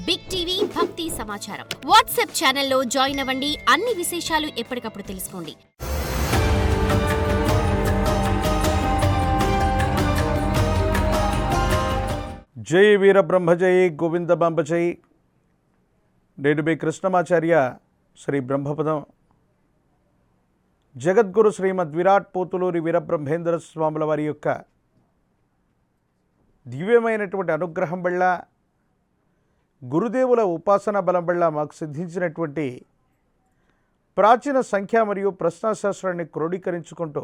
Big TV భక్తి సమాచారం WhatsApp ఛానల్లో జాయిన్ అవ్వండి. అన్ని విశేషాలు ఎప్పటికప్పుడు తెలుసుకోండి. జై వీరబ్రహ్మ జై గోవిందబాంబ జై. నేను మీ కృష్ణమాచార్య శ్రీ బ్రహ్మపదం. జగద్గురు శ్రీమద్ విరాట్ పోతులూరి వీరబ్రహ్మేంద్ర స్వాముల వారి యొక్క దివ్యమైనటువంటి అనుగ్రహం వల్ల, గురుదేవుల ఉపాసన బలం వల్ల మాకు సిద్ధించినటువంటి ప్రాచీన సంఖ్య మరియు ప్రశ్నాశాస్త్రాన్ని క్రోడీకరించుకుంటూ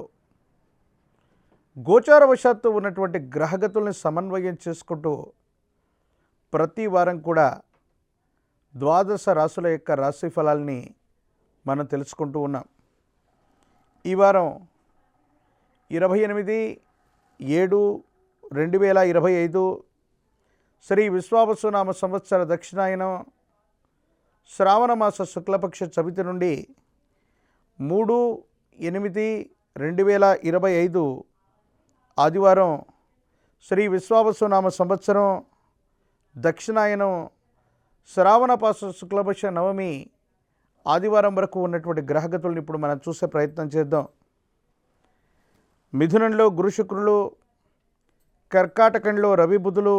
గోచారవశాత్తు ఉన్నటువంటి గ్రహగతుల్ని సమన్వయం చేసుకుంటూ ప్రతి వారం కూడా ద్వాదశ రాశుల యొక్క రాశి ఫలాల్ని మనం తెలుసుకుంటూ ఉన్నాం. ఈ వారం 28/7/2025 శ్రీ విశ్వావసునామ సంవత్సర దక్షిణాయనం శ్రావణ మాస శుక్లపక్ష చవితి నుండి 3/8/2025 ఆదివారం శ్రీ విశ్వావసునామ సంవత్సరం దక్షిణాయనం శ్రావణపాస శుక్లపక్ష నవమి ఆదివారం వరకు ఉన్నటువంటి గ్రహగతులను ఇప్పుడు మనం చూసే ప్రయత్నం చేద్దాం. మిథునంలో గురు శుక్రులు, కర్కాటకంలో రవి బుధులు,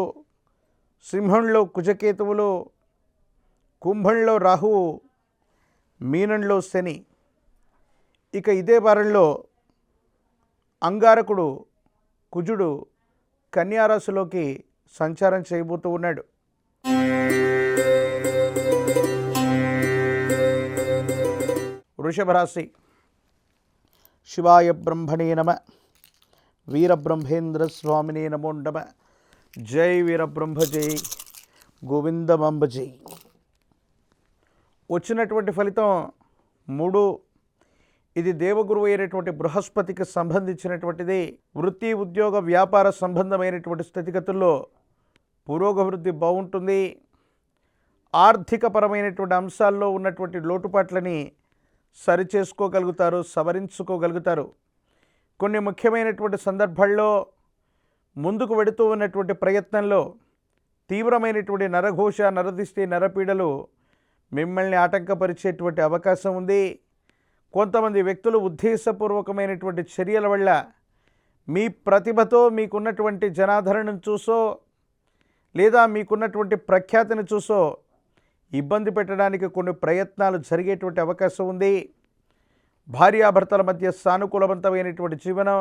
సింహంలో కుజకేతువులు, కుంభంలో రాహువు, మీనంలో శని. ఇక ఇదే వారంలో అంగారకుడు కుజుడు కన్యారాశిలోకి సంచారం చేయబోతూ ఉన్నాడు. వృషభ రాశి. శివాయ బ్రహ్మణే నమ. వీరబ్రహ్మేంద్ర స్వామినే నమో నమ. జై వీరబ్రహ్మ జై గోవిందమాంబ జై. వచ్చినటువంటి ఫలితం 3. ఇది దేవగురువు అయినటువంటి బృహస్పతికి సంబంధించినటువంటిది. వృత్తి, ఉద్యోగ, వ్యాపార సంబంధమైనటువంటి స్థితిగతుల్లో పురోగవృద్ధి బాగుంటుంది. ఆర్థికపరమైనటువంటి అంశాల్లో ఉన్నటువంటి లోటుపాట్లని సరిచేసుకోగలుగుతారు, సవరించుకోగలుగుతారు. కొన్ని ముఖ్యమైనటువంటి సందర్భాల్లో ముందుకు వెడుతూ ఉన్నటువంటి ప్రయత్నంలో తీవ్రమైనటువంటి నరఘోష, నరదిష్టి, నరపీడలు మిమ్మల్ని ఆటంకపరిచేటువంటి అవకాశం ఉంది. కొంతమంది వ్యక్తులు ఉద్దేశపూర్వకమైనటువంటి చర్యల వల్ల మీ ప్రతిభతో మీకున్నటువంటి జనాదరణను చూసో లేదా మీకున్నటువంటి ప్రఖ్యాతిని చూసో ఇబ్బంది పెట్టడానికి కొన్ని ప్రయత్నాలు జరిగేటువంటి అవకాశం ఉంది. భార్యాభర్తల మధ్య సానుకూలవంతమైనటువంటి జీవనం,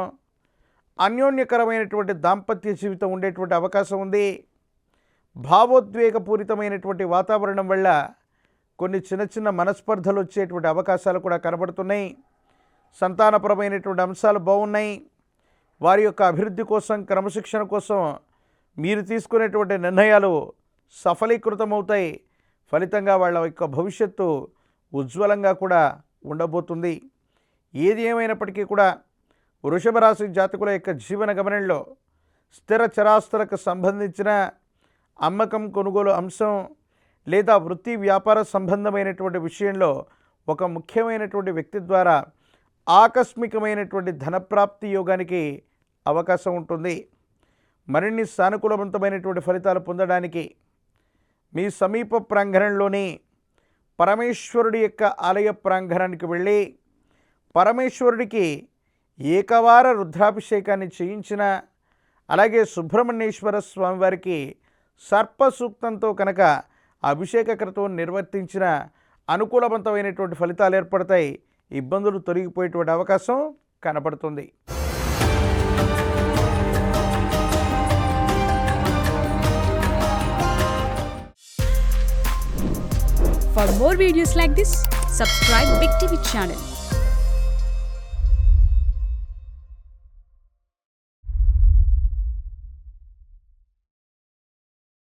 అన్యోన్యకరమైనటువంటి దాంపత్య జీవితం ఉండేటువంటి అవకాశం ఉంది. భావోద్వేగపూరితమైనటువంటి వాతావరణం వల్ల కొన్ని చిన్న చిన్న మనస్పర్ధలు వచ్చేటువంటి అవకాశాలు కూడా కనబడుతున్నాయి. సంతానపరమైనటువంటి అంశాలు బాగున్నాయి. వారి యొక్క అభివృద్ధి కోసం, క్రమశిక్షణ కోసం మీరు తీసుకునేటువంటి నిర్ణయాలు సఫలీకృతమవుతాయి. ఫలితంగా వాళ్ళ యొక్క భవిష్యత్తు ఉజ్వలంగా కూడా ఉండబోతుంది. ఏది ఏమైనప్పటికీ కూడా వృషభ రాశి జాతకుల యొక్క జీవన గమనంలో స్థిర చరాస్తులకు సంబంధించిన అమ్మకం, కొనుగోలు అంశం లేదా వృత్తి, వ్యాపార సంబంధమైనటువంటి విషయంలో ఒక ముఖ్యమైనటువంటి వ్యక్తి ద్వారా ఆకస్మికమైనటువంటి ధనప్రాప్తి యోగానికి అవకాశం ఉంటుంది. మరిన్ని సానుకూలవంతమైనటువంటి ఫలితాలు పొందడానికి మీ సమీప ప్రాంగణంలోని పరమేశ్వరుడి యొక్క ఆలయ ప్రాంగణానికి వెళ్ళి పరమేశ్వరుడికి ఏకవార రుద్రాభిషేకాన్ని చేయించిన, అలాగే సుబ్రహ్మణ్యేశ్వర స్వామివారికి సర్ప సూక్తంతో కనుక అభిషేక క్రతువును నిర్వర్తించిన అనుకూలవంతమైనటువంటి ఫలితాలు ఏర్పడతాయి. ఇబ్బందులు తొలగిపోయేటువంటి అవకాశం కనపడుతుంది. For more videos like this, subscribe Big TV channel.